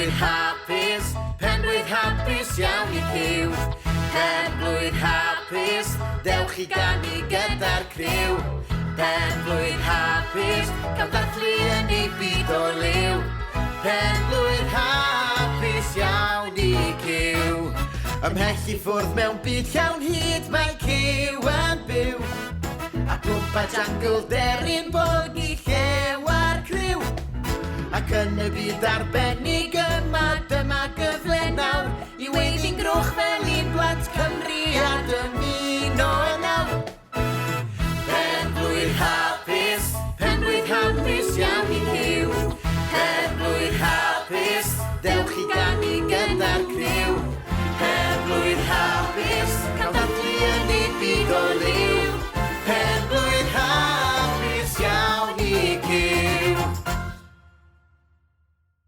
blwydd hapus, penblwydd hapus iawn I cyw. Penblwydd hapus, dewch I ganu gyda'r criw. Penblwydd hapus, gan ddathlu yn ei byd o liw. Penblwydd hapus iawn I cyw. Ymhell I ffwrdd mewn byd llawn hyd mae cyw yn byw. A blwmpa jangl deryn bod I llew ar criw. Ac yn y byd arbennig yma dyma gyfle nawr I weiddi'n grwch fel un blant Cymru a dymu